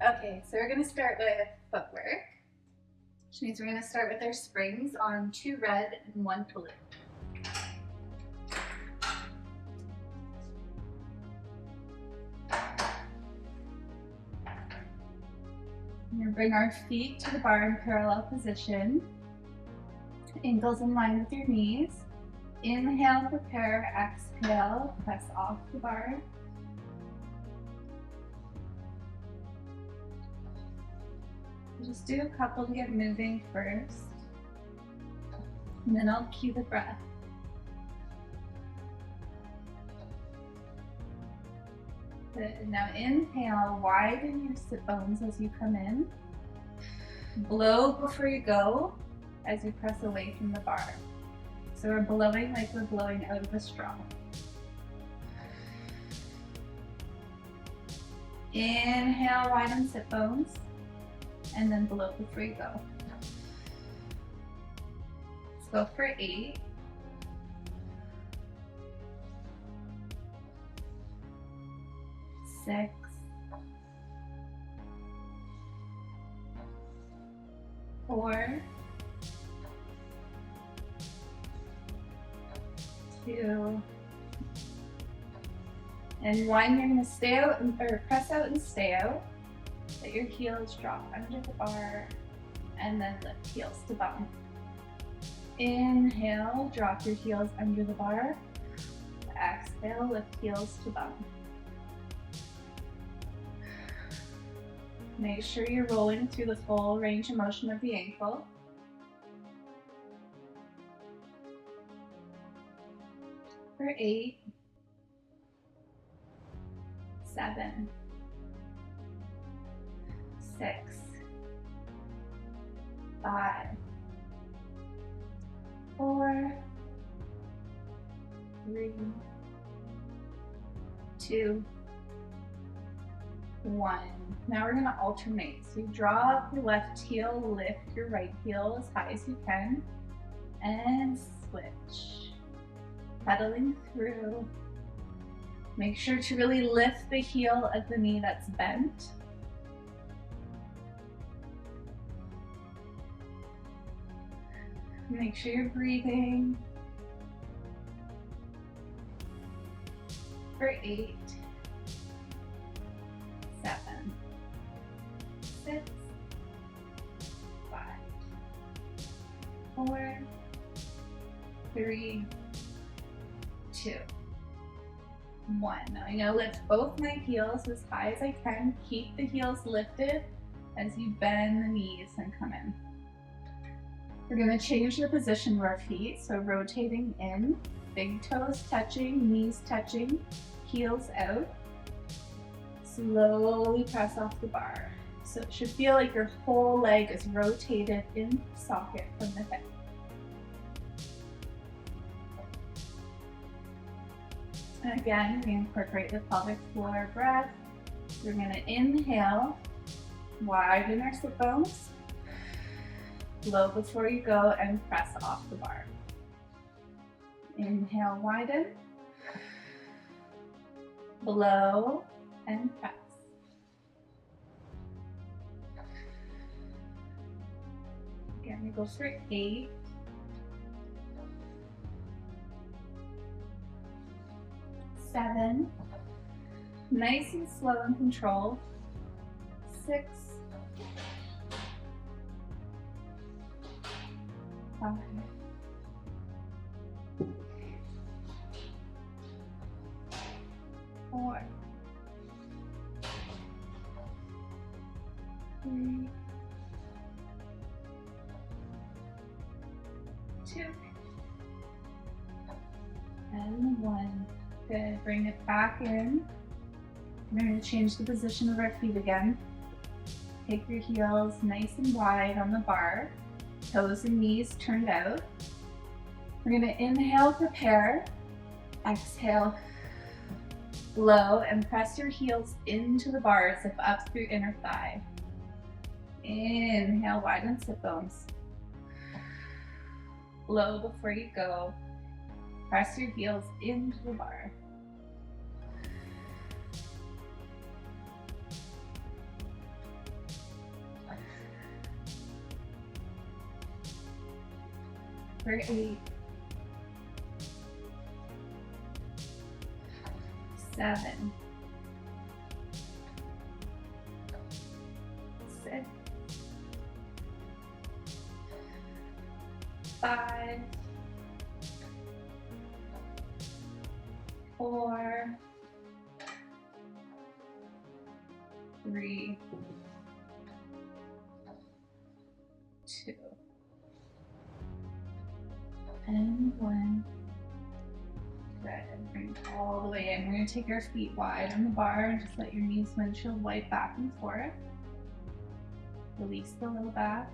Okay, so we're going to start with footwork, which means we're going to start with our springs on 2 red and 1 blue. We're going to bring our feet to the bar in parallel position, ankles in line with your knees. Inhale, prepare, exhale, press off the bar. Just do a couple to get moving first, and then I'll cue the breath. Good. Now inhale, widen your sit bones as you come in. Blow before you go as you press away from the bar. So we're blowing like we're blowing out of a straw. Inhale, widen sit bones, and then blow before you go. Let's go for 8. 6. 4. 2. And 1. You're going to stay out or press out and stay out. Let your heels drop under the bar, and then lift heels to bum. Inhale, drop your heels under the bar. Exhale, lift heels to bum. Make sure you're rolling through the full range of motion of the ankle. For 8, 7, 6, 5, 4, 3, 2, 1. Now we're going to alternate. So you draw up your left heel, lift your right heel as high as you can, and switch. Pedaling through. Make sure to really lift the heel of the knee that's bent. Make sure you're breathing. For 8, 7, 6, 5, 4, 3, 2, 1. Now I'm going to lift both my heels as high as I can. Keep the heels lifted as you bend the knees and come in. We're going to change the position of our feet, so rotating in, big toes touching, knees touching, heels out. Slowly press off the bar. So it should feel like your whole leg is rotated in socket from the hip. And again, we incorporate the pelvic floor breath. We're going to inhale, widen our sit bones. Blow before you go and press off the bar. Inhale, widen. Blow and press. Again, we go for 8. 7. Nice and slow and controlled. 6. 5. 4. 3. 2. And 1. Good. Bring it back in. We're going to change the position of our feet again. Take your heels nice and wide on the bar. Toes and knees turned out. We're going to inhale, prepare. Exhale, blow, and press your heels into the bar, zip up through inner thigh. Inhale, widen sit bones. Blow before you go. Press your heels into the bar. for 8, 7, 6, 5, 4, 3, 2, and 1. Good. And bring it all the way in. We're going to take our feet wide on the bar and just let your knees windshield wipe back and forth. Release the low back.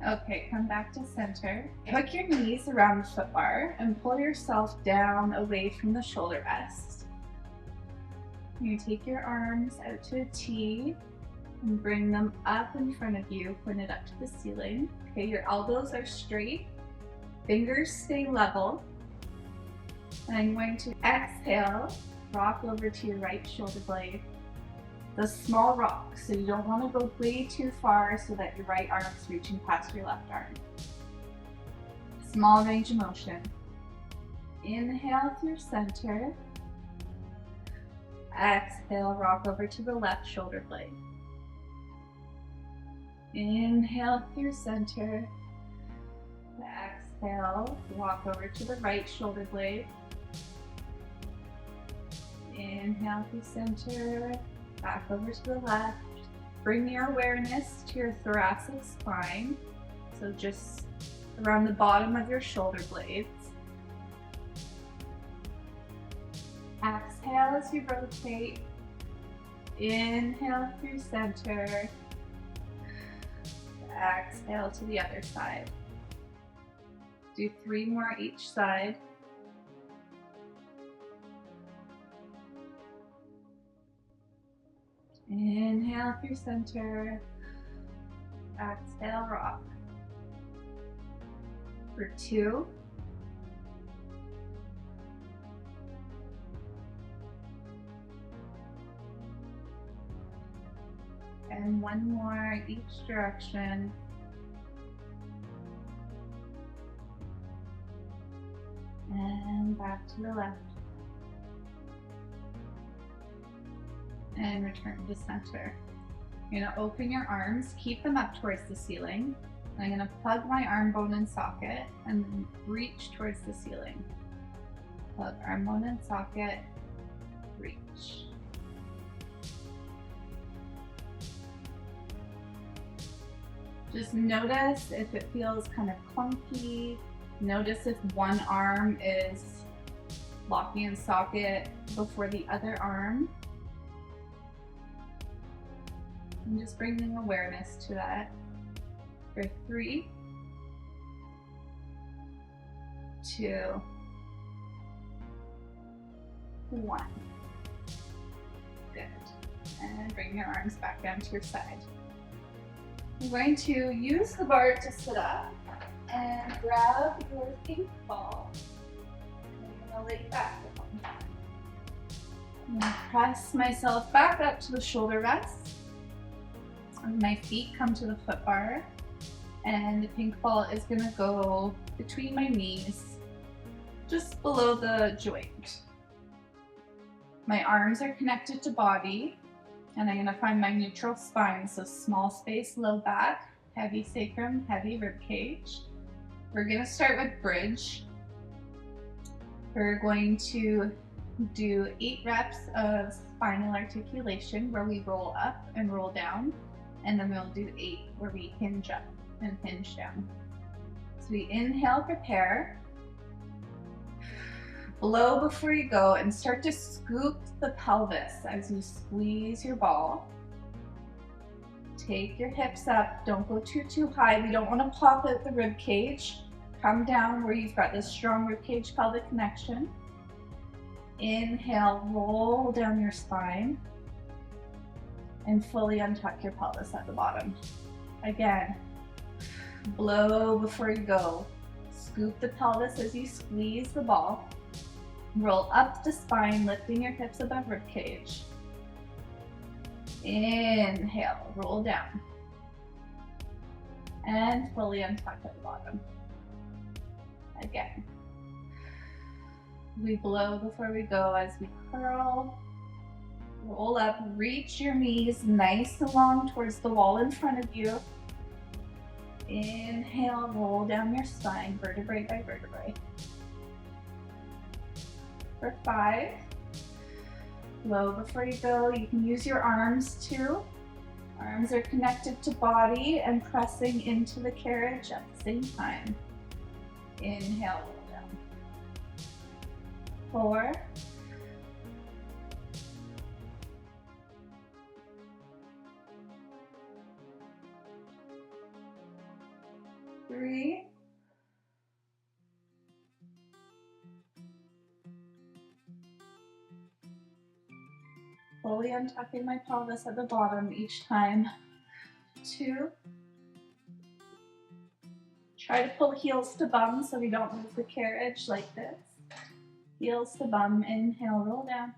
Okay, come back to center. Hook your knees around the foot bar and pull yourself down away from the shoulder rest. You take your arms out to a T and bring them up in front of you, pointed up to the ceiling. Okay, your elbows are straight, fingers stay level. And I'm going to exhale, rock over to your right shoulder blade. The small rock, so you don't want to go way too far so that your right arm is reaching past your left arm. Small range of motion. Inhale through center. Exhale, rock over to the left shoulder blade. Inhale through center. Exhale, walk over to the right shoulder blade. Inhale through center. Back over to the left. Bring your awareness to your thoracic spine. So just around the bottom of your shoulder blades. Exhale as you rotate. Inhale through center. Exhale to the other side. Do 3 more each side. Inhale through center. Exhale, rock. For 2. And 1 more each direction. And back to the left. And return to center. You're going to open your arms, keep them up towards the ceiling. I'm going to plug my arm bone and socket and then reach towards the ceiling. Plug arm bone and socket, reach. Just notice if it feels kind of clunky. Notice if one arm is locking in socket before the other arm. And just bringing awareness to that. For 3, 2, 1. Good. And bring your arms back down to your side. You're going to use the bar to sit up and grab your pink ball. I'm going to lay back down. I'm going to press myself back up to the shoulder rest. And my feet come to the foot bar, and the pink ball is going to go between my knees, just below the joint. My arms are connected to body, and I'm going to find my neutral spine, so small space, low back, heavy sacrum, heavy rib cage. We're going to start with bridge. We're going to do 8 reps of spinal articulation where we roll up and roll down. And then we'll do 8 where we hinge up and hinge down. So we inhale, prepare. Blow before you go and start to scoop the pelvis as you squeeze your ball. Take your hips up, don't go too high. We don't want to pop out the rib cage. Come down where you've got this strong rib cage pelvic connection. Inhale, roll down your spine. And fully untuck your pelvis at the bottom. Again, blow before you go. Scoop the pelvis as you squeeze the ball. Roll up the spine, lifting your hips above rib cage. Inhale, roll down. And fully untuck at the bottom. Again. We blow before we go as we curl. Roll up, reach your knees nice and long towards the wall in front of you. Inhale, roll down your spine, vertebrae by vertebrae. For 5. Blow before you go. You can use your arms too. Arms are connected to body and pressing into the carriage at the same time. Inhale, roll down. 4. 3. 4. Fully untucking my pelvis at the bottom each time. 2. Try to pull heels to bum so we don't move the carriage like this. Heels to bum, inhale, roll down.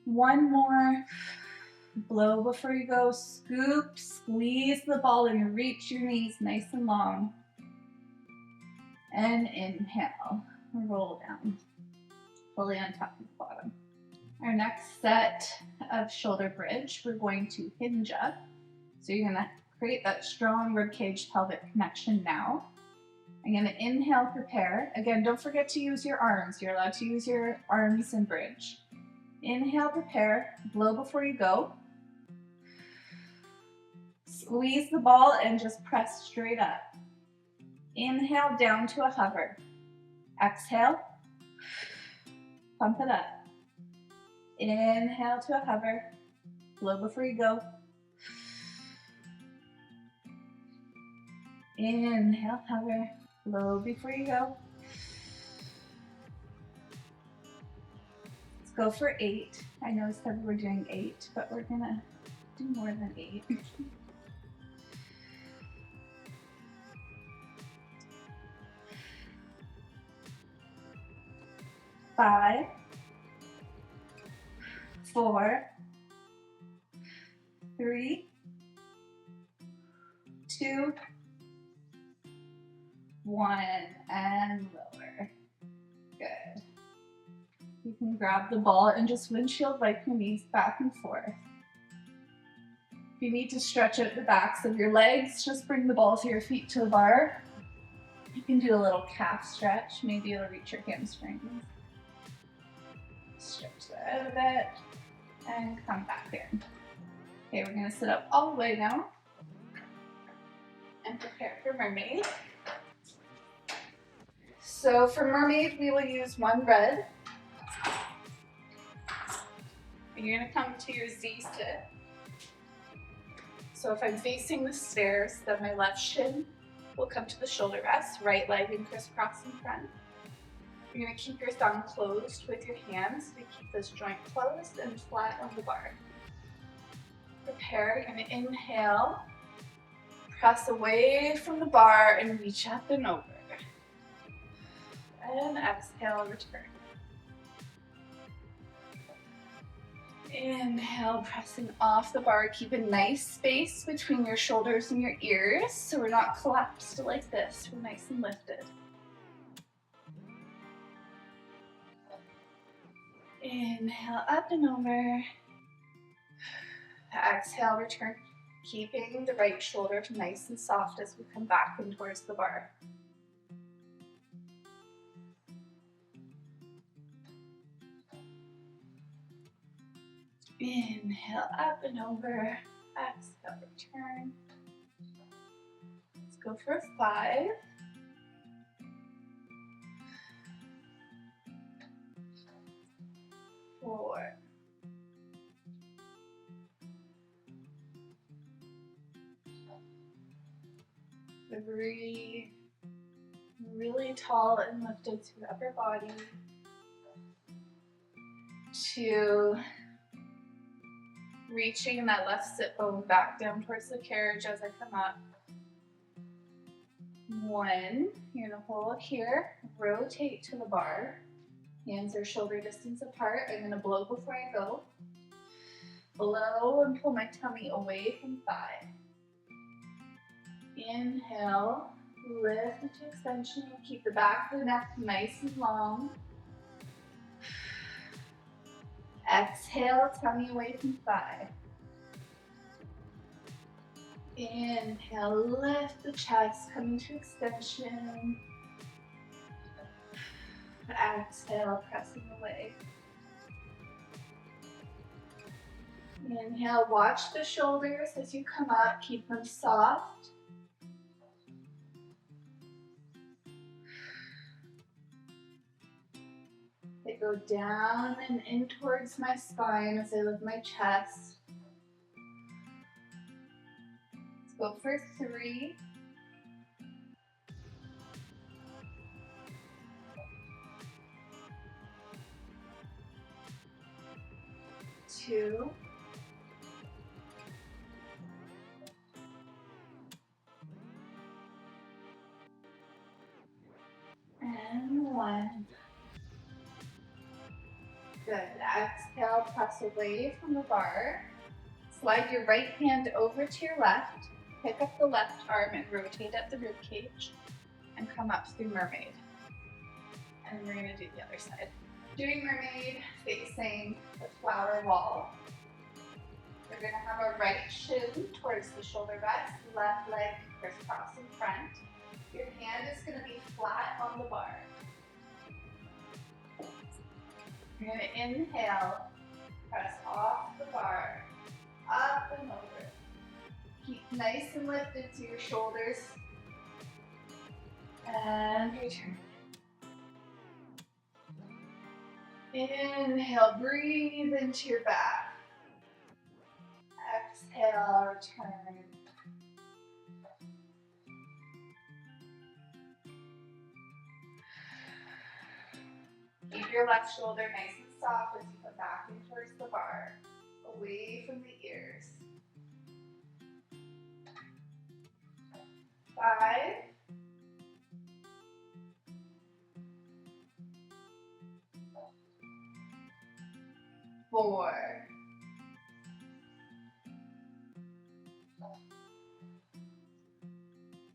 1 more. Blow before you go, scoop, squeeze the ball and reach your knees nice and long. And inhale, roll down. Fully untuck the bottom. Our next set of shoulder bridge, we're going to hinge up. So you're gonna create that strong ribcage pelvic connection now. I'm gonna inhale, prepare. Again, don't forget to use your arms. You're allowed to use your arms and bridge. Inhale, prepare, blow before you go. Squeeze the ball and just press straight up. Inhale, down to a hover. Exhale, pump it up. Inhale to a hover, blow before you go. Inhale, hover, blow before you go. Let's go for 8. I know I said we're doing 8, but we're gonna do more than 8. 5, 4, 3, 2, 1, and lower. Good. You can grab the ball and just windshield wipe your knees back and forth. If you need to stretch out the backs of your legs, just bring the balls of your feet to the bar. You can do a little calf stretch. Maybe it'll reach your hamstrings. Stretch that out a bit and come back in. Okay, we're gonna sit up all the way now and prepare for mermaid. So for mermaid, we will use 1 red. And you're gonna come to your Z sit. So if I'm facing the stairs, then my left shin will come to the shoulder rest, right leg and crisscross in front. You're gonna keep your thumb closed with your hands to keep this joint closed and flat on the bar. Prepare, you're gonna inhale, press away from the bar and reach up and over. And exhale, return. Inhale, pressing off the bar. Keep a nice space between your shoulders and your ears so we're not collapsed like this. We're nice and lifted. Inhale, up and over. Exhale, return. Keeping the right shoulder nice and soft as we come back in towards the bar. Inhale, up and over. Exhale, return. Let's go for 5. 4. 3. Really tall and lifted through the upper body. 2. Reaching that left sit bone back down towards the carriage as I come up. 1. You're gonna hold here, rotate to the bar. Hands are shoulder distance apart. I'm going to blow before I go. Blow and pull my tummy away from thigh. Inhale, lift into extension. Keep the back of the neck nice and long. Exhale, tummy away from thigh. Inhale, lift the chest, come into extension. Exhale, pressing away. Inhale, watch the shoulders as you come up, keep them soft. They go down and in towards my spine as I lift my chest. Let's go for 3. 2. And 1. Good. Exhale, press away from the bar. Slide your right hand over to your left. Pick up the left arm and rotate at the rib cage. And come up through mermaid. And we're going to do the other side. Doing mermaid, facing the flower wall. We're going to have our right shin towards the shoulder rest, left leg crisscross in front. Your hand is going to be flat on the bar. You're going to inhale, press off the bar, up and over. Keep nice and lifted to your shoulders. And return. Inhale, breathe into your back. Exhale, return. Keep your left shoulder nice and soft as you come back in towards the bar, away from the ears. 5. 4.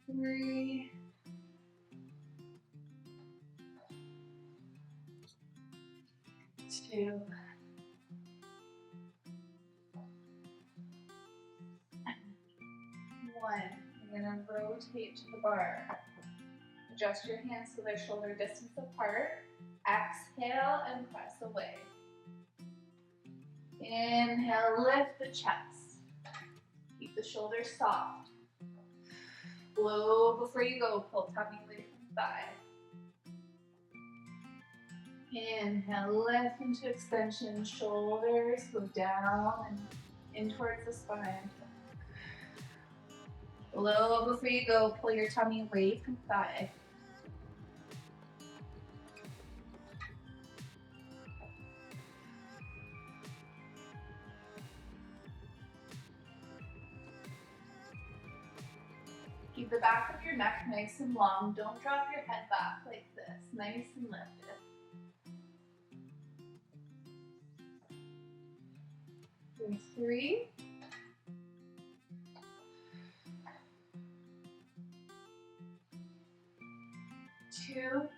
3. 2. 1. You're going to rotate to the bar. Adjust your hands so they're shoulder distance apart. Exhale and press away. Inhale, lift the chest. Keep the shoulders soft. Blow before you go, pull tummy away from thigh. Inhale, lift into extension, shoulders go down and in towards the spine. Blow before you go, pull your tummy away from thigh. Keep the back of your neck nice and long. Don't drop your head back like this. Nice and lifted. 3. 2.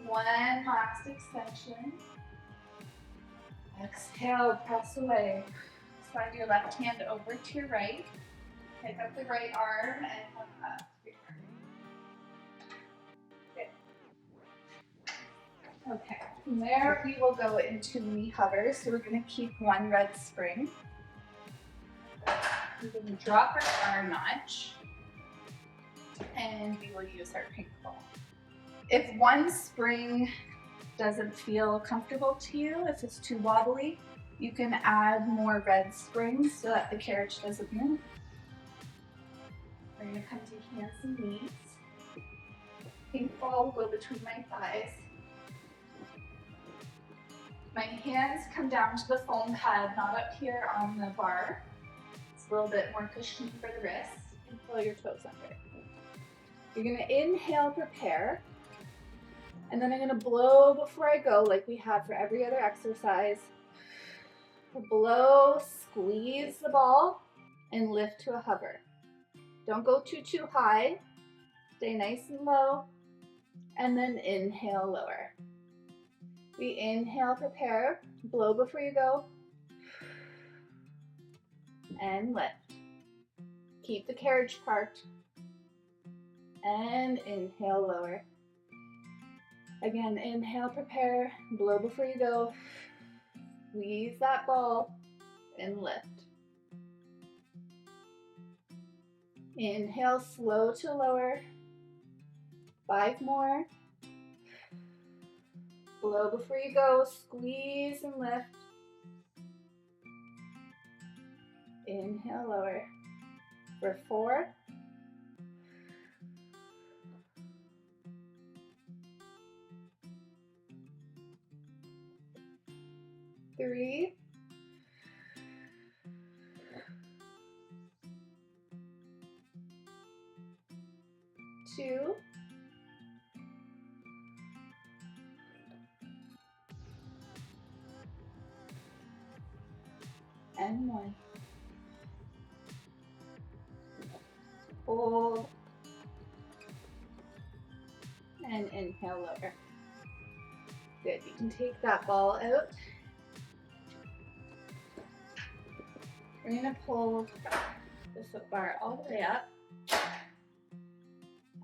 1. Last extension. Exhale, press away. Slide your left hand over to your right. Pick up the right arm and come up. Good. Okay, from there we will go into knee hover. So we're going to keep 1 red spring. We're going to drop our bar notch. And we will use our pink ball. If 1 spring doesn't feel comfortable to you, if it's too wobbly, you can add more red springs so that the carriage doesn't move. We're going to come to hands and knees. Pink ball will go between my thighs. My hands come down to the foam pad, not up here on the bar. It's a little bit more cushiony for the wrists. And pull your toes under. You're gonna inhale, prepare, and then I'm gonna blow before I go like we have for every other exercise. Blow, squeeze the ball, and lift to a hover. Don't go too high. Stay nice and low, and then inhale, lower. We inhale, prepare, blow before you go, and lift. Keep the carriage parked, and inhale, lower. Again, inhale, prepare, blow before you go, squeeze that ball, and lift. Inhale, slow to lower. 5 more. Blow before you go, squeeze and lift. Inhale, lower. For 4. 3. 2. And 1. Hold. And inhale, lower. Good, you can take that ball out. We're gonna pull the foot bar all the way up.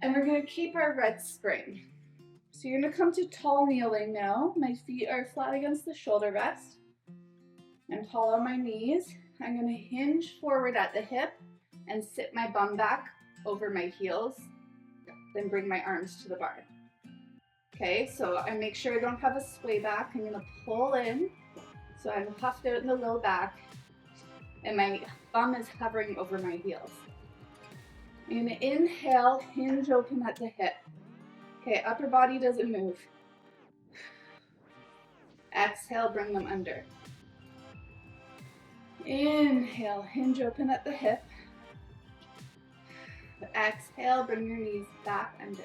And we're gonna keep our red spring. So you're gonna come to tall kneeling now. My feet are flat against the shoulder rest. I'm tall on my knees. I'm gonna hinge forward at the hip and sit my bum back over my heels, then bring my arms to the bar. Okay, so I make sure I don't have a sway back. I'm gonna pull in, so I'm puffed out in the low back, and my bum is hovering over my heels. I'm gonna inhale, hinge open at the hip. Okay, upper body doesn't move. Exhale, bring them under. Inhale, hinge open at the hip. Exhale, bring your knees back under.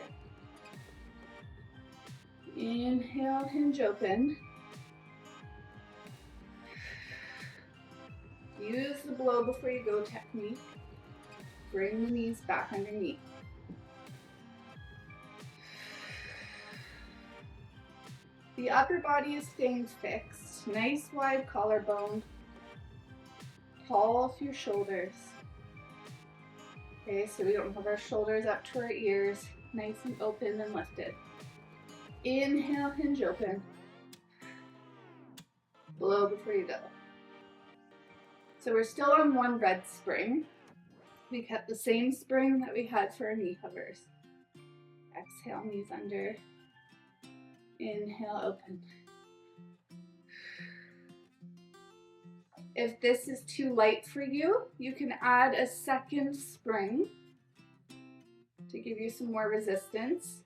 Inhale, hinge open. Use the blow before you go technique. Bring the knees back underneath. The upper body is staying fixed. Nice wide collarbone. Tall through shoulders. Okay, so we don't have our shoulders up to our ears. Nice and open and lifted. Inhale, hinge open. Blow before you go. So we're still on one red spring. We kept the same spring that we had for our knee hovers. Exhale, knees under. Inhale, open. If this is too light for you, you can add a second spring to give you some more resistance.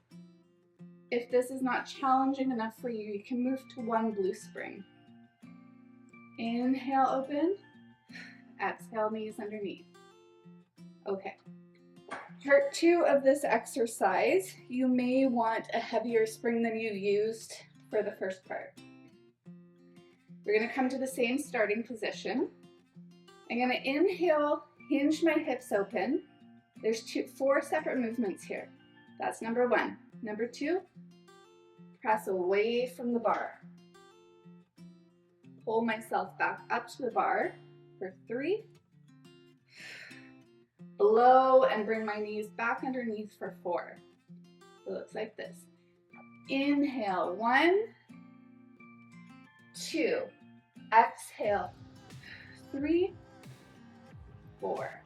If this is not challenging enough for you, you can move to one blue spring. Inhale, open. Exhale, knees underneath. Okay. Part 2 of this exercise, you may want a heavier spring than you used for the first part. We're going to come to the same starting position. I'm going to inhale, hinge my hips open. There's 4 separate movements here. That's number 1. Number 2, press away from the bar. Pull myself back up to the bar for 3. Blow and bring my knees back underneath for 4. It looks like this. Inhale, 1, 2. Exhale, 3, 4.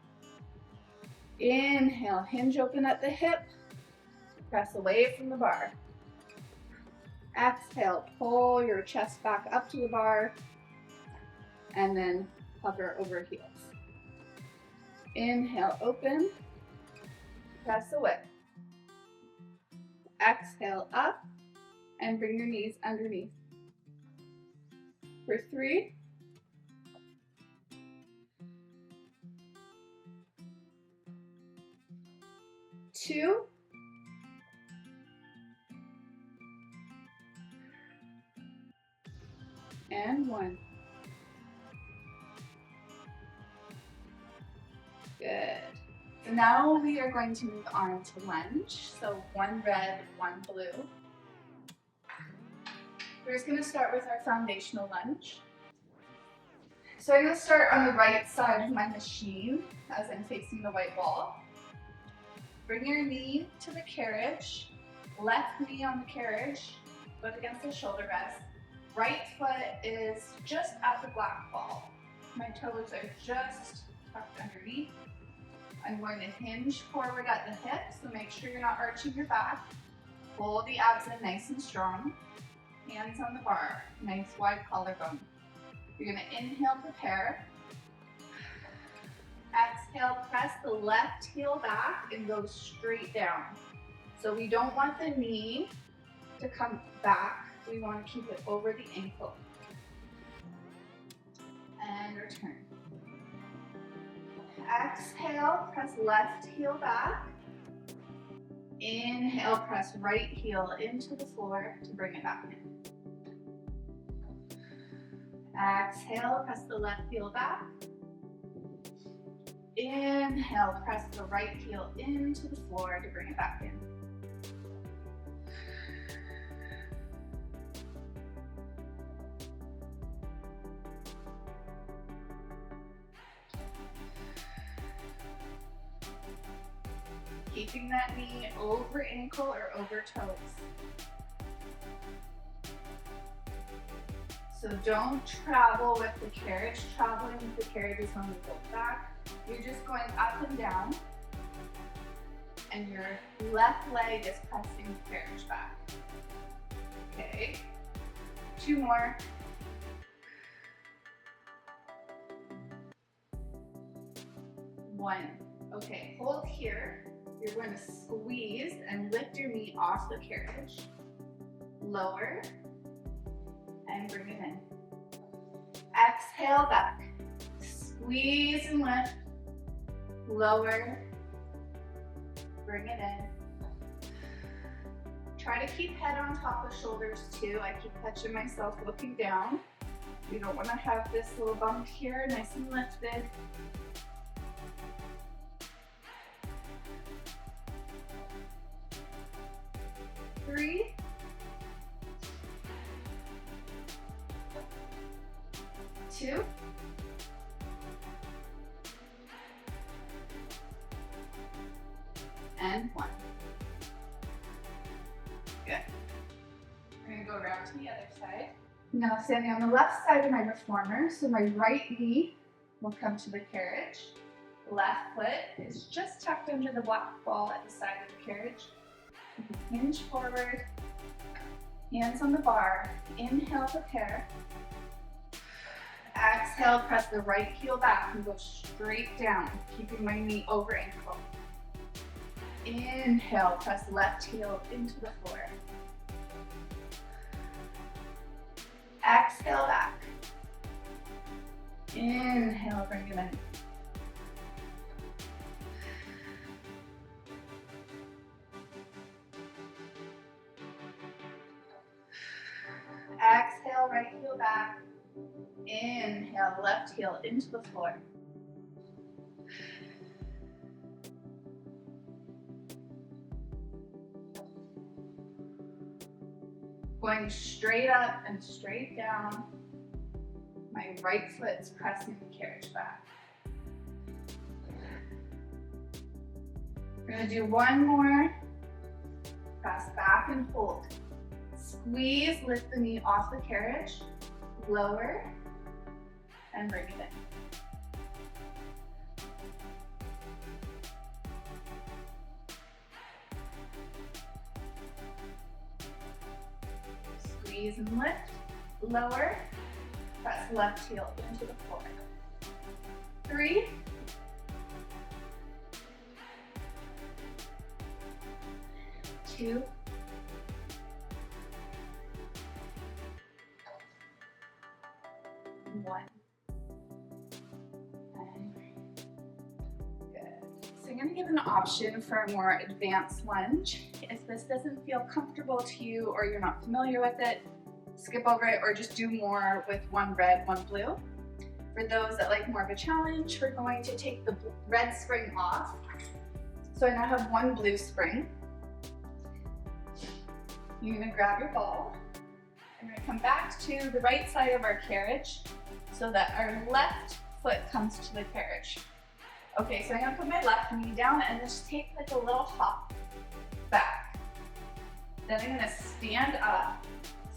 Inhale, hinge open at the hip. Press away from the bar. Exhale, pull your chest back up to the bar, and then hover over heels. Inhale, open, press away. Exhale, up, and bring your knees underneath. For 3, 2, And 1. Good. So now we are going to move on to lunge. So 1 red, 1 blue. We're just going to start with our foundational lunge. So I'm going to start on the right side of my machine as I'm facing the white wall. Bring your knee to the carriage, left knee on the carriage, foot against the shoulder rest. Right foot is just at the black ball. My toes are just tucked underneath. I'm going to hinge forward at the hips, so make sure you're not arching your back. Hold the abs in nice and strong. Hands on the bar, nice wide collarbone. You're going to inhale, prepare. Exhale, press the left heel back and go straight down. So we don't want the knee to come back. We want to keep it over the ankle. And return. Exhale, press left heel back. Inhale, press right heel into the floor to bring it back in. Exhale, press the left heel back. Inhale, press the right heel into the floor to bring it back in. Keeping that knee over ankle or over toes. So don't travel with the carriage. Traveling with the carriage is when we go back. You're just going up and down, and your left leg is pressing the carriage back. Okay, 2 more. One. Okay, hold here. You're going to squeeze and lift your knee off the carriage. Lower. And bring it in. Exhale back. Squeeze and lift. Lower. Bring it in. Try to keep head on top of shoulders too. I keep catching myself looking down. We don't want to have this little bump here, nice and lifted. Three. 2. And 1. Good. We're going to go around to the other side. Now standing on the left side of my reformer, so my right knee will come to the carriage. Left foot is just tucked under the black ball at the side of the carriage. Hinge forward, hands on the bar. Inhale, prepare. Exhale, press the right heel back and go straight down, keeping my knee over ankle. Inhale, press left heel into the floor. Exhale back. Inhale, bring it in. Exhale, right heel back. Inhale, left heel into the floor. Going straight up and straight down. My right foot's pressing the carriage back. We're going to do 1 more. Press back and hold. Squeeze, lift the knee off the carriage. Lower and bring it in. Squeeze and lift. Lower. Press left heel into the floor. 3. 2. 1. Good. So I'm going to give an option for a more advanced lunge. If this doesn't feel comfortable to you or you're not familiar with it, skip over it or just do more with one red, one blue. For those that like more of a challenge, we're going to take the red spring off. So I now have one blue spring. You're gonna grab your ball. And we're gonna come back to the right side of our carriage so that our left foot comes to the carriage. Okay, so I'm gonna put my left knee down and just take like a little hop back. Then I'm gonna stand up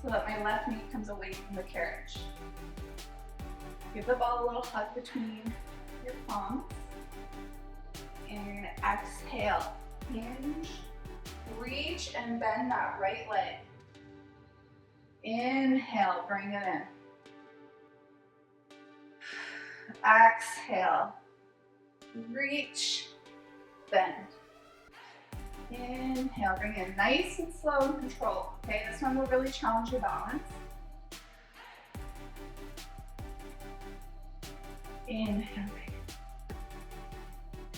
so that my left knee comes away from the carriage. Give the ball a little hug between your palms. And you're gonna exhale, hinge, reach and bend that right leg. Inhale, bring it in. Exhale, reach, bend. Inhale, bring in, nice and slow and controlled. Okay, this one will really challenge your balance. Inhale,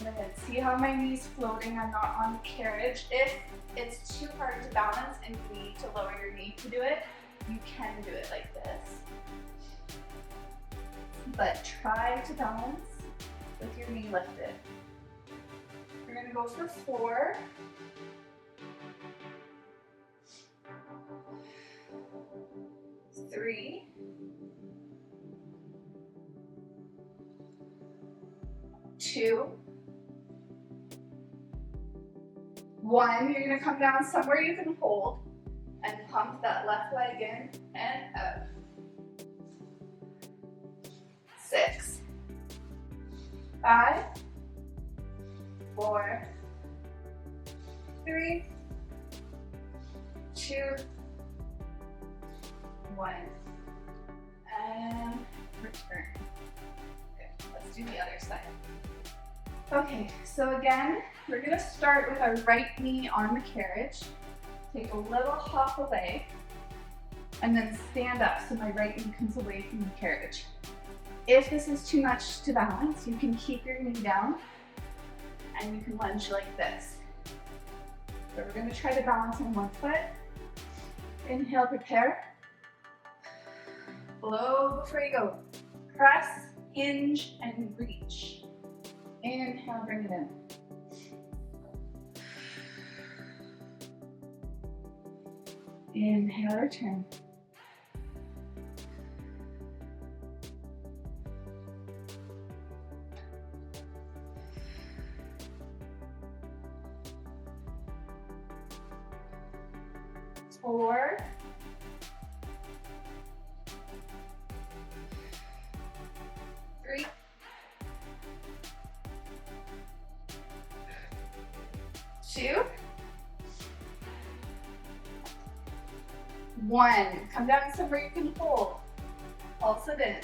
good. See how my knee's floating, I'm not on the carriage. If it's too hard to balance and you need to lower your knee to do it, you can do it like this. But try to balance with your knee lifted. We're gonna go for 4. 3. 2. 1. You're gonna come down somewhere you can hold and pump that left leg in and out. 6. 5. 4. 3. 2. 1. And return. Okay, let's do the other side. Okay, so again, we're gonna start with our right knee on the carriage. Take a little hop away, and then stand up so my right knee comes away from the carriage. If this is too much to balance, you can keep your knee down, and you can lunge like this. So we're gonna try to balance on one foot. Inhale, prepare. Blow before you go. Press, hinge, and reach. Inhale, bring it in. Inhale, return. Four. 3. 2. 1. Come down somewhere you can hold. Pulse it in.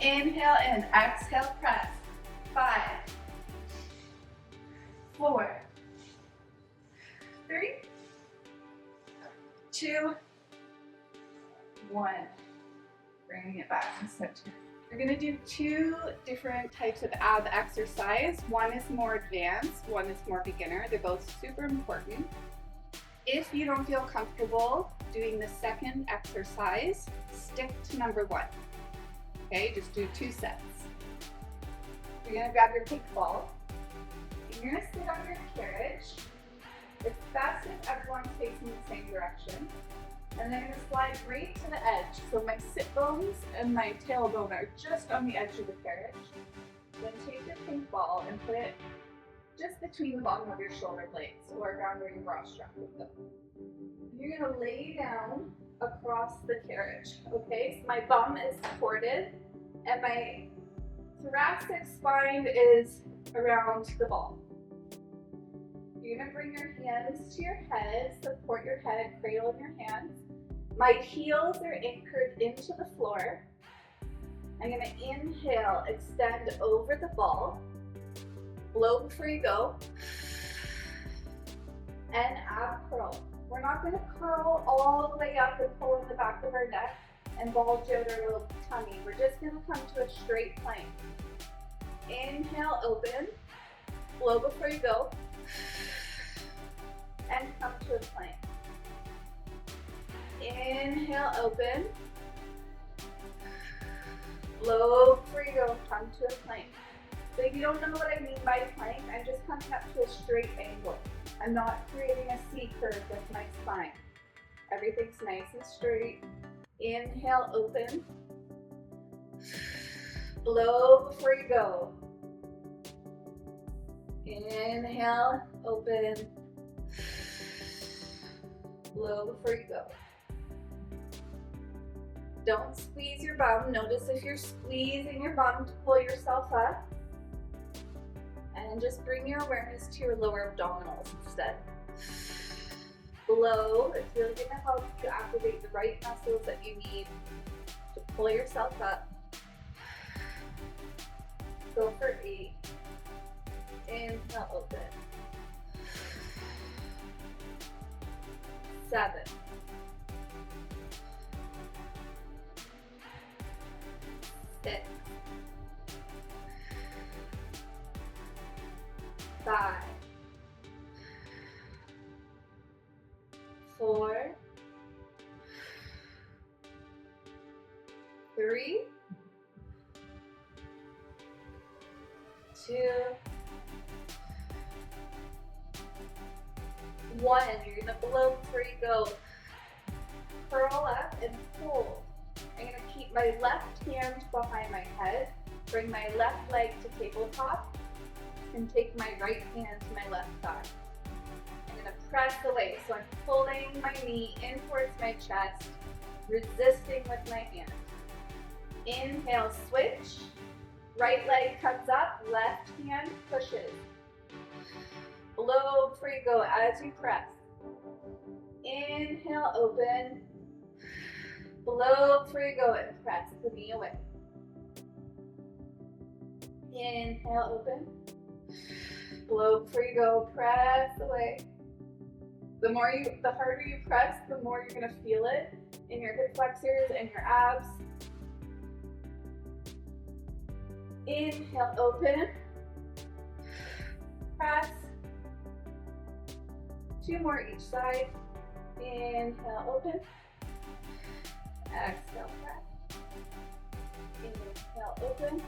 Inhale in. Exhale, press. 5. 4. 3. 2. 1. Bringing it back to center. We're going to do 2 different types of ab exercise. One is more advanced, one is more beginner. They're both super important. If you don't feel comfortable doing the second exercise, stick to number 1. Okay, just do 2 sets. You're going to grab your pink ball. You're going to sit on your carriage. It's best if everyone's facing the same direction. And then I'm going to slide right to the edge. So my sit bones and my tailbone are just on the edge of the carriage. Then take your pink ball and put it just between the bottom of your shoulder blades or around where your bra strap would go. You're going to lay down across the carriage. Okay, so my bum is supported and my thoracic spine is around the ball. You're going to bring your hands to your head, support your head, cradle in your hands. My heels are anchored into the floor. I'm going to inhale, extend over the ball. Blow before you go. And ab curl. We're not going to curl all the way up and pull in the back of our neck and bulge out our little tummy. We're just going to come to a straight plank. Inhale, open. Blow before you go. And come to a plank. Inhale, open. Blow before you go, come to a plank. So if you don't know what I mean by plank, I'm just coming up to a straight angle. I'm not creating a C curve with my spine. Everything's nice and straight. Inhale, open. Blow before you go. Inhale, open. Blow before you go. Don't squeeze your bum. Notice if you're squeezing your bum to pull yourself up. And just bring your awareness to your lower abdominals instead. Blow. It's really going to help you activate the right muscles that you need to pull yourself up. Go for 8. Inhale, open. 7. 6. 5. 4. 3. 2. 1. You're going to blow before you go. Curl up and hold. I'm going to keep my left hand behind my head. Bring my left leg to tabletop. And take my right hand to my left thigh. I'm going to press away. So I'm pulling my knee in towards my chest, resisting with my hand. Inhale, switch. Right leg comes up, left hand pushes. Blow before you go as you press. Inhale, open. Blow before you go and press the knee away. Inhale, open. Blow before you go, press away. The harder you press, the more you're gonna feel it in your hip flexors and your abs. Inhale, open. Press. 2 more each side. Inhale, open. Exhale, press. Inhale, open.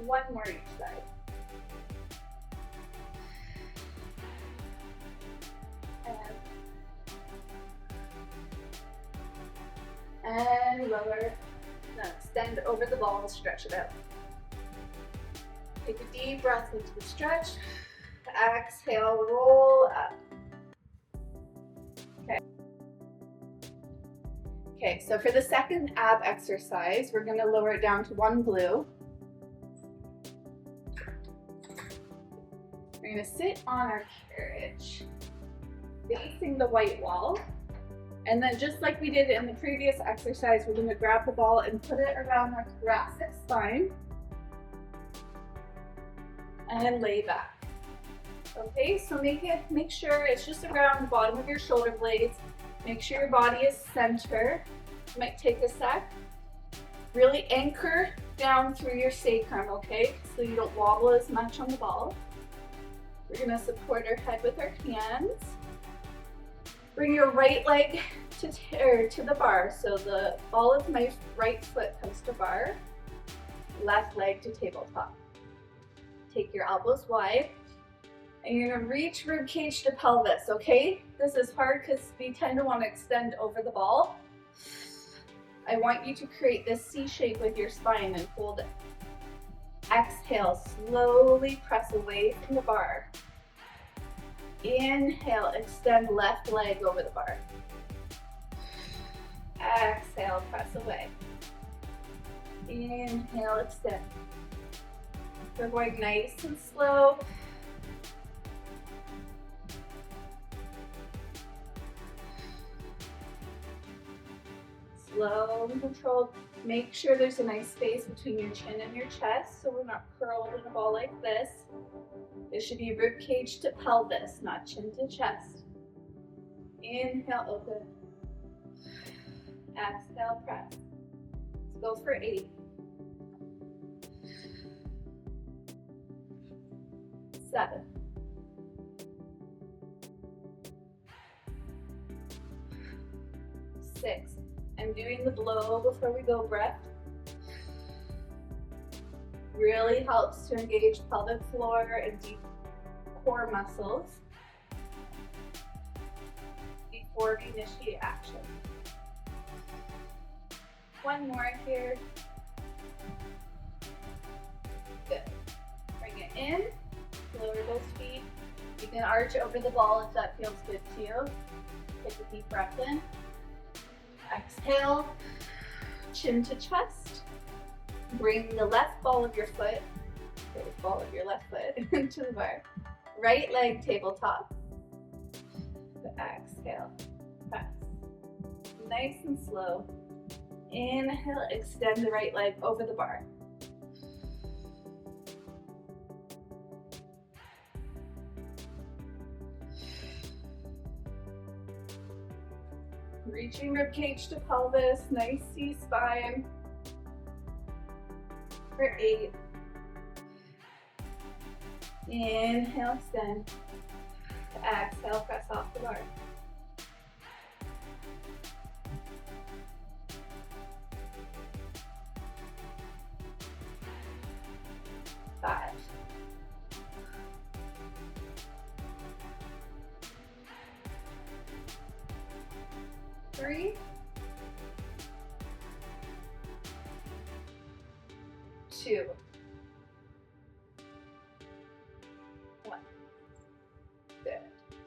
1 more each side. And lower. Now extend over the ball and stretch it out. Take a deep breath into the stretch. Exhale, roll up. Okay, so for the second ab exercise, we're going to lower it down to 1 blue. We're going to sit on our carriage, facing the white wall. And then just like we did in the previous exercise, we're going to grab the ball and put it around our thoracic spine and lay back. Okay, so make sure it's just around the bottom of your shoulder blades. Make sure your body is center. It might take a sec. Really anchor down through your sacrum, okay? So you don't wobble as much on the ball. We're going to support our head with our hands. Bring your right leg to the bar. So the ball of my right foot comes to bar. Left leg to tabletop. Take your elbows wide. And you're going to reach rib cage to pelvis, okay? This is hard because we tend to want to extend over the ball. I want you to create this C shape with your spine and hold it. Exhale, slowly press away from the bar. Inhale, extend left leg over the bar. Exhale, press away. Inhale, extend. We're going nice and slow. Slow and controlled. Make sure there's a nice space between your chin and your chest so we're not curled in a ball like this. It should be rib cage to pelvis, not chin to chest. Inhale, open. Exhale, press. Let's go for 8. 7. 6. I'm doing the blow before we go breath. Really helps to engage pelvic floor and deep core muscles before we initiate action. One more here. Good. Bring it in, lower those feet. You can arch over the ball if that feels good to you. Take a deep breath in. Exhale, chin to chest. Bring the left ball of your foot, into the bar. Right leg tabletop. Exhale, press. Nice and slow. Inhale, extend the right leg over the bar. Reaching ribcage to pelvis, nice C-spine. For 8. Inhale, extend. Exhale, press off the bar. 5. 3. 2. 1. Good.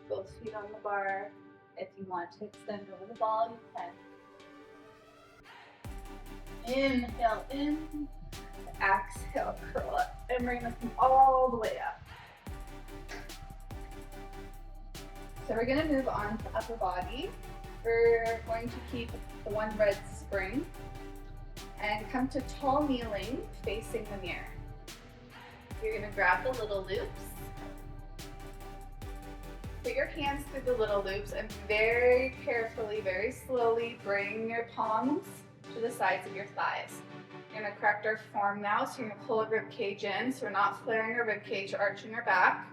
Both feet on the bar. If you want to extend over the ball, you can. Inhale in. Exhale, curl up. And we're going to come all the way up. So we're going to move on to upper body. We're going to keep the one red spring and come to tall kneeling facing the mirror. You're going to grab the little loops. Put your hands through the little loops and very carefully, very slowly bring your palms to the sides of your thighs. We're going to correct our form now, so you're going to pull a rib cage in, so we're not flaring our rib cage, arching our back.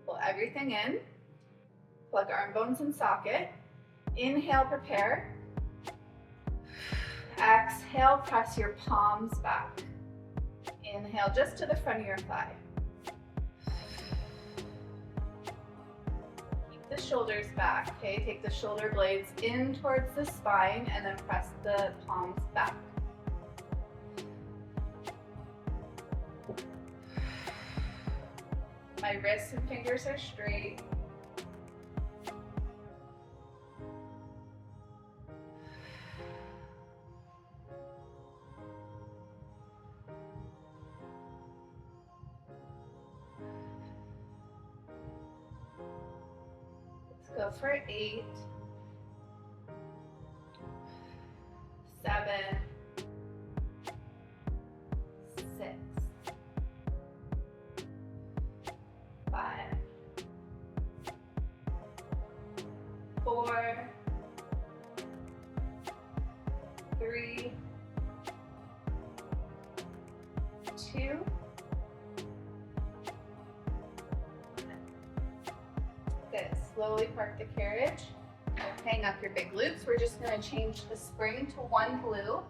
Pull everything in. Plug arm bones in socket. Inhale, prepare. Exhale, press your palms back. Inhale just to the front of your thigh. Keep the shoulders back, okay? Take the shoulder blades in towards the spine and then press the palms back. My wrists and fingers are straight. Let's go for 8, 7, 6, 5, 4, 3, 2, good. Slowly park the carriage. Hang up your big loops. We're just going to change the spring to one blue.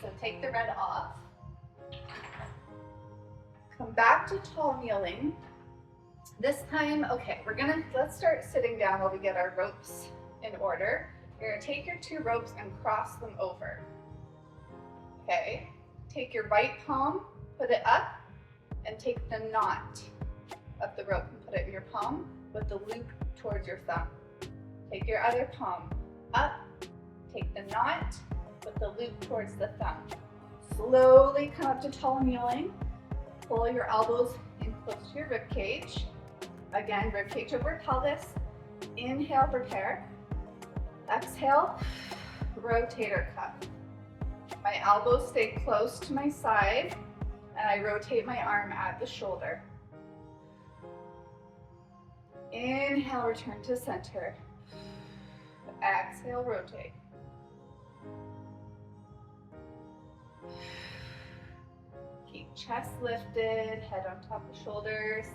So take the red off. Come back to tall kneeling. This time, okay, let's start sitting down while we get our ropes in order. You're gonna take your 2 ropes and cross them over. Okay, take your right palm, put it up, and take the knot of the rope and put it in your palm with the loop towards your thumb. Take your other palm up, take the knot with the loop towards the thumb. Slowly come up to tall kneeling. Pull your elbows in close to your rib cage. Again, rib cage over pelvis. Inhale, prepare. Exhale, rotator cuff. My elbows stay close to my side, and I rotate my arm at the shoulder. Inhale, return to center. Exhale, rotate. Keep chest lifted, head on top of shoulders.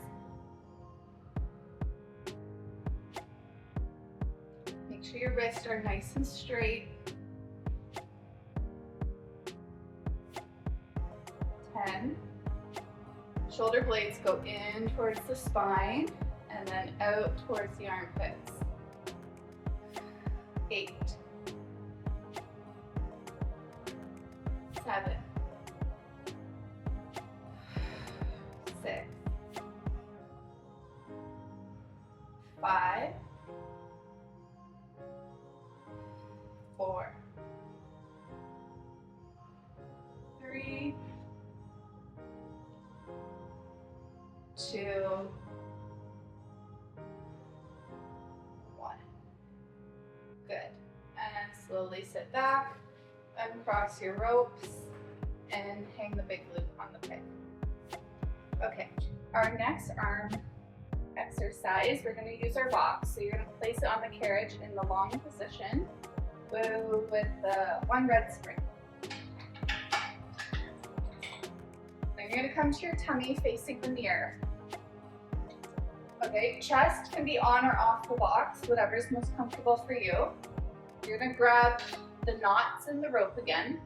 Make sure sure your wrists are nice and straight. 10. Shoulder blades go in towards the spine and then out towards the armpits. 8. 7. 6. 5. 4. 3. 2. 1. Good. And slowly sit back, uncross your ropes, and hang the big loop on the peg. Okay, our next arm exercise, we're going to use our box. So you're going to place it on the carriage in the long position with the one red spring. Then you're going to come to your tummy facing the mirror. Okay, chest can be on or off the box, whatever is most comfortable for you. You're going to grab the knots in the rope again.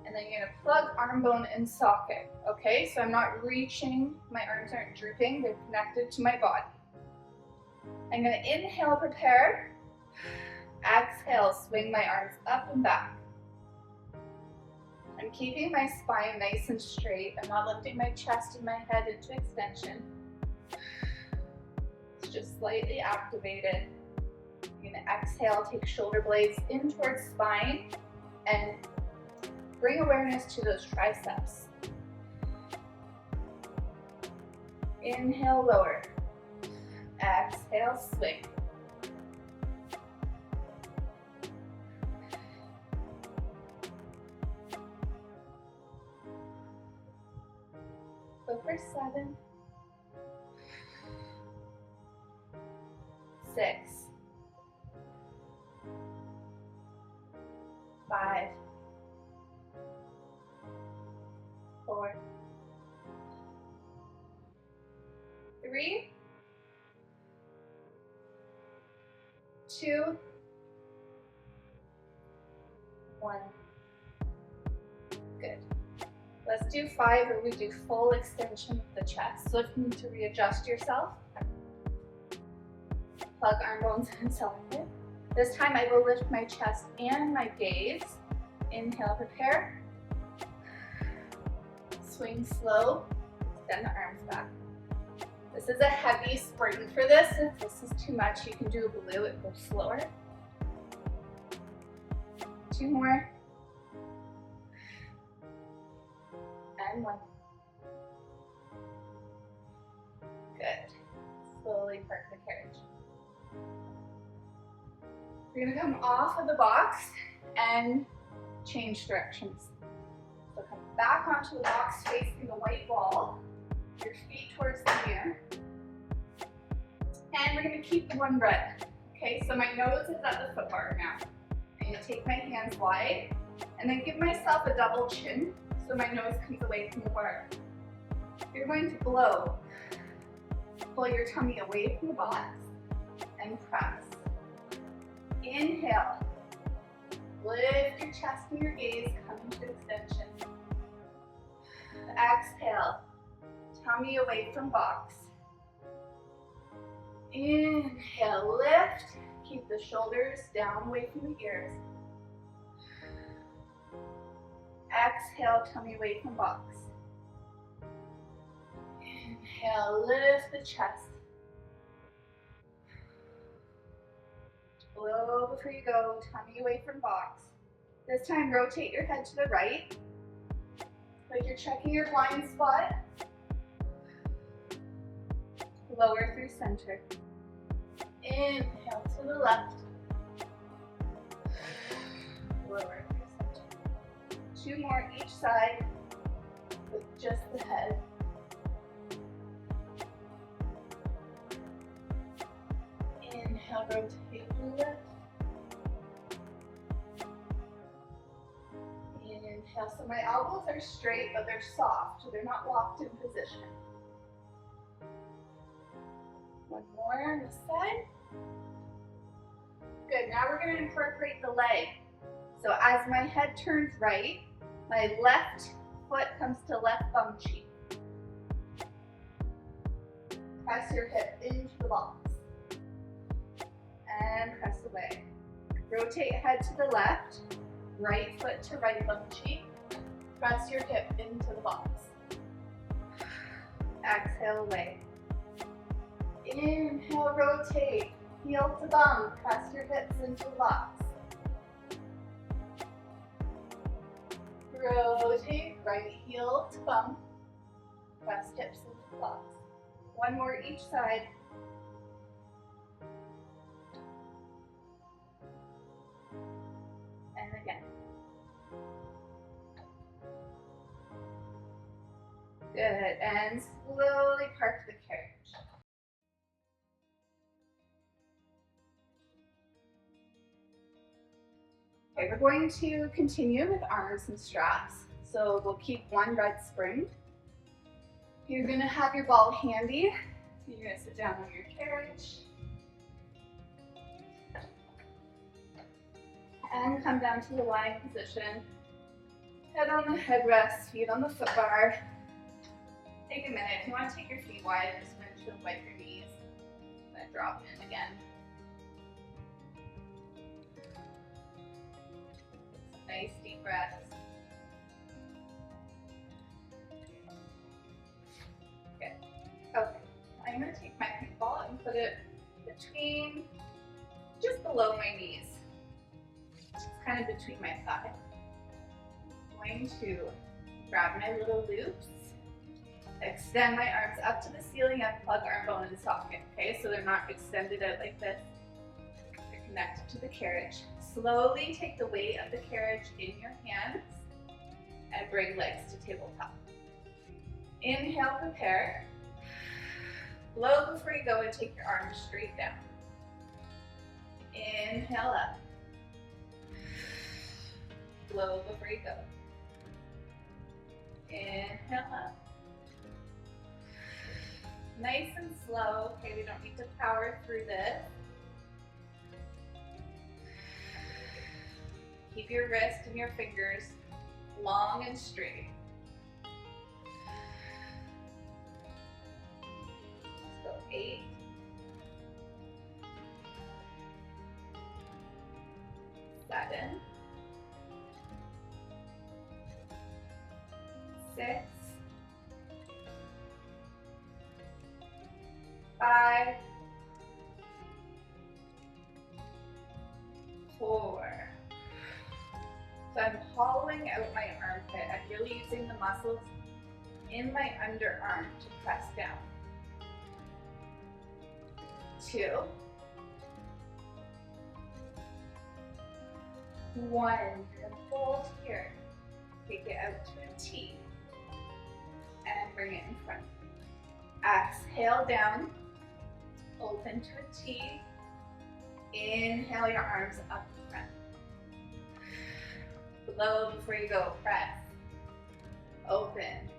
And then you're going to plug arm bone in socket. Okay, so I'm not reaching, my arms aren't drooping, they're connected to my body. I'm going to inhale, prepare. Exhale, swing my arms up and back. I'm keeping my spine nice and straight. I'm not lifting my chest and my head into extension. It's just slightly activated. You're going to exhale, take shoulder blades in towards spine and bring awareness to those triceps. Inhale, lower. Exhale, swing. Go for 7. 6. 5. 4. 3. 2. 1. Good. Let's do 5 where we do full extension of the chest. So if you need to readjust yourself, plug arm bones in socket. This time I will lift my chest and my gaze. Inhale, prepare. Swing slow, extend the arms back. This is a heavy spring for this. If this is too much, you can do a blue, it goes slower. 2 more. And 1. Good. Slowly park the carriage. We're gonna come off of the box and change directions. So come back onto the box facing the white wall, your feet towards the mirror. And we're gonna keep the one breath. Okay, so my nose is at the foot bar now. I'm gonna take my hands wide and then give myself a double chin so my nose comes away from the bar. You're going to blow. Pull your tummy away from the box and press. Inhale. Lift your chest and your gaze, come into extension. Exhale. Tummy away from box. Inhale, lift. Keep the shoulders down away from the ears. Exhale, tummy away from box. Inhale, lift the chest. Blow before you go, tummy away from box. This time, rotate your head to the right. Like you're checking your blind spot. Lower through center. Inhale to the left. Lower through center. 2 more each side with just the head. Inhale, rotate to the left. Inhale, so my elbows are straight, but they're soft, so they're not locked in position. 1 more on this side. Good, now we're gonna incorporate the leg. So as my head turns right, my left foot comes to left bum cheek. Press your hip into the box. And press away. Rotate head to the left, right foot to right bum cheek. Press your hip into the box. Exhale away. Inhale, rotate, heel to bum. Press your hips into the box. Rotate, right heel to bum. Press hips into the box. One more each side. And again. Good, and slowly park the carriage. Okay, we're going to continue with arms and straps. So we'll keep one red spring. You're gonna have your ball handy. So you're gonna sit down on your carriage. And come down to the lying position. Head on the headrest, feet on the foot bar. Take a minute. If you want to take your feet wide, just windshield wipe your knees. Then drop in again. Nice deep breaths. Good. Okay. I'm going to take my kickball and put it between, just below my knees. It's kind of between my thighs. I'm going to grab my little loops. Extend my arms up to the ceiling and plug arm bone in socket, okay? So they're not extended out like this. They're connected to the carriage. Slowly take the weight of the carriage in your hands and bring legs to tabletop. Inhale, prepare. Blow before you go and take your arms straight down. Inhale up. Blow before you go. Inhale up. Nice and slow, okay, we don't need to power through this. Keep your wrist and your fingers long and straight. Let's go 8. 7. 6. 5, 4. So I'm hollowing out my armpit. I'm really using the muscles in my underarm to press down. 2, 1. You're going to hold here. Take it out to a T and bring it in front. Exhale down. Open to a T. Inhale your arms up in front. Blow before you go, press. Open.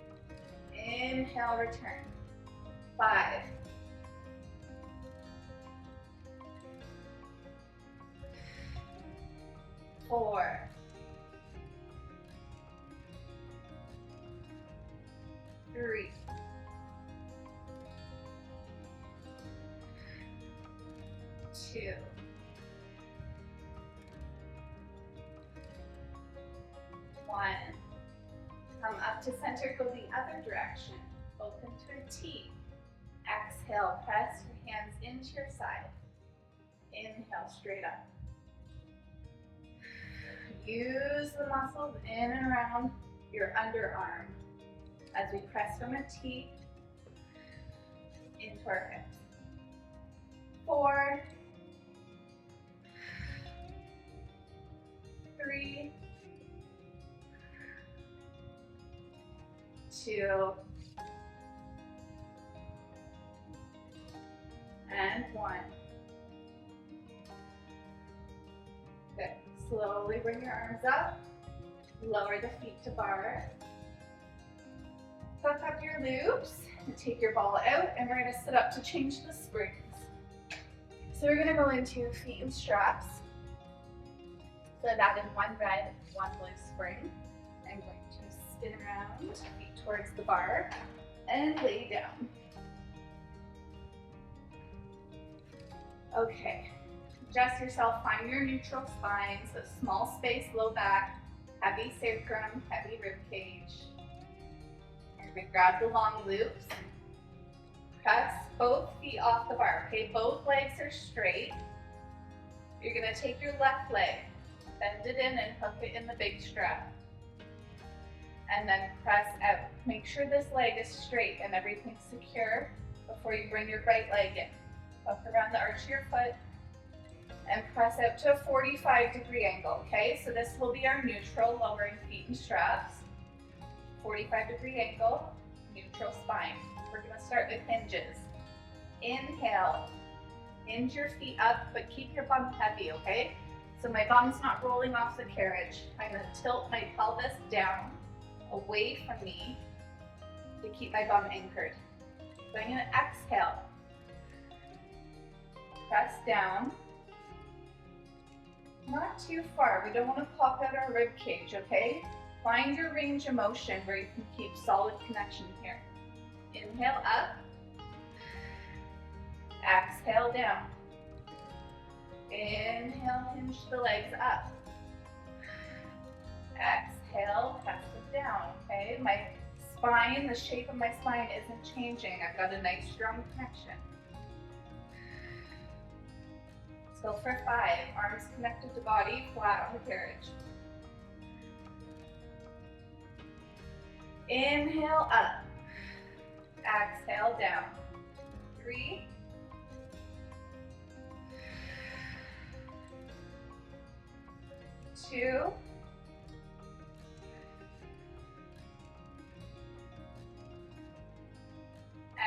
Inhale, return. 5. 4. 3. 2. 1. Come up to center, go the other direction. Open to a T. Exhale, press your hands into your side. Inhale, straight up. Use the muscles in and around your underarm as we press from a T into our hips. 4, 3, 2, and 1. Good. Slowly bring your arms up. Lower the feet to bar. Hook up your loops and take your ball out, and we're going to sit up to change the springs. So we're gonna go into feet and straps. So I've added one red, one blue spring. I'm going to spin around, feet towards the bar, and lay down. Okay, adjust yourself, find your neutral spine, so small space, low back, heavy sacrum, heavy rib cage. You're gonna grab the long loops, press both feet off the bar, okay? Both legs are straight. You're gonna take your left leg, bend it in and hook it in the big strap. And then press out. Make sure this leg is straight and everything's secure before you bring your right leg in. Hook around the arch of your foot and press out to a 45-degree angle, okay? So this will be our neutral, lowering feet and straps. 45-degree angle, neutral spine. We're gonna start with hinges. Inhale, hinge your feet up, but keep your bum heavy, okay? So my bum's not rolling off the carriage. I'm gonna tilt my pelvis down, away from me, to keep my bum anchored. So I'm gonna exhale. Press down. Not too far. We don't want to pop out our rib cage, okay? Find your range of motion where you can keep solid connection here. Inhale up. Exhale down. Inhale, hinge the legs up. Exhale, press it down, okay? My spine, the shape of my spine isn't changing. I've got a nice strong connection. Let's go for 5. Arms connected to body, flat on the carriage. Inhale up. Exhale down. 3. 2.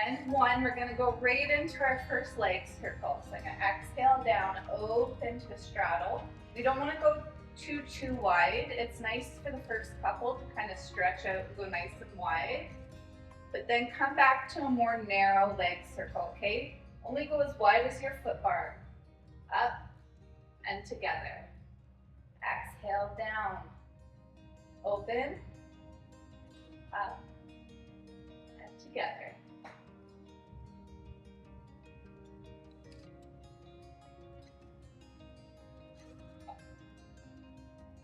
And 1. We're gonna go right into our first leg circle. So I'm gonna exhale down, open to a straddle. We don't wanna go too wide. It's nice for the first couple to kind of stretch out and go nice and wide. But then come back to a more narrow leg circle, okay? Only go as wide as your foot bar. Up and together. Exhale down. Open. Up and together.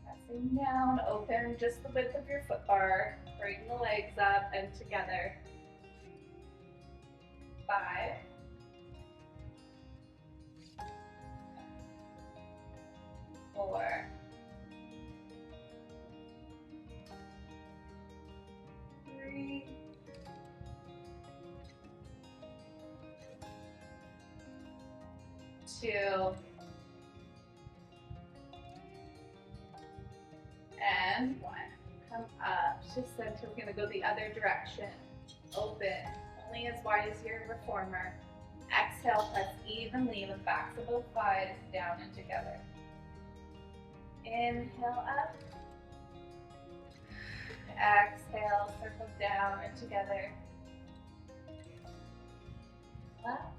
Pressing down, open just the width of your foot bar. Bring the legs up and together. 5. 4. 3. 2. And 1. Come up to center. We're going to go the other direction. Open, only as wide as your reformer. Exhale, press evenly with backs of both thighs down and together. Inhale up. Exhale, circle down and together. Up.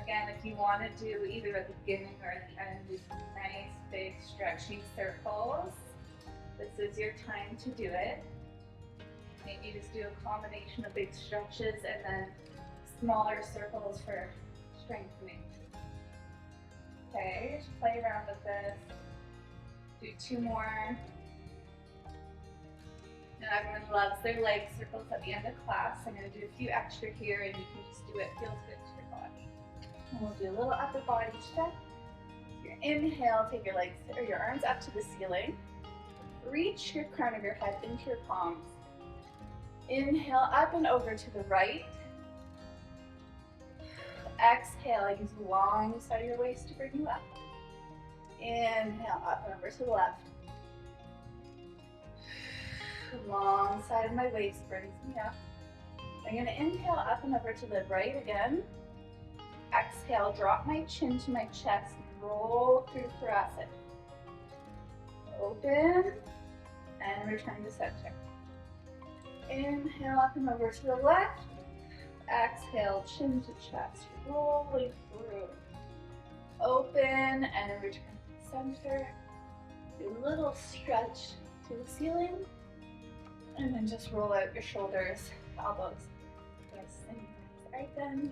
Again, if you want to do either at the beginning or at the end, do some nice big stretchy circles. This is your time to do it. Maybe just do a combination of big stretches and then smaller circles for strengthening. Okay, just play around with this. Do 2 more. And everyone loves their leg circles at the end of class. I'm going to do a few extra here and you can just do it. Feels good to your body. And we'll do a little upper body stretch. Your inhale, take your legs or your arms up to the ceiling. Reach your crown of your head into your palms. Inhale up and over to the right. Exhale, use the long side of your waist to bring you up. Inhale up and over to the left. Long side of my waist brings me up. I'm going to inhale up and over to the right again. Exhale, drop my chin to my chest, roll through thoracic. Open and return to center. Inhale up and over to the left. Exhale, chin to chest, rolling through. Open and return to center. Do a little stretch to the ceiling. And then just roll out your shoulders, elbows. Yes, and right then.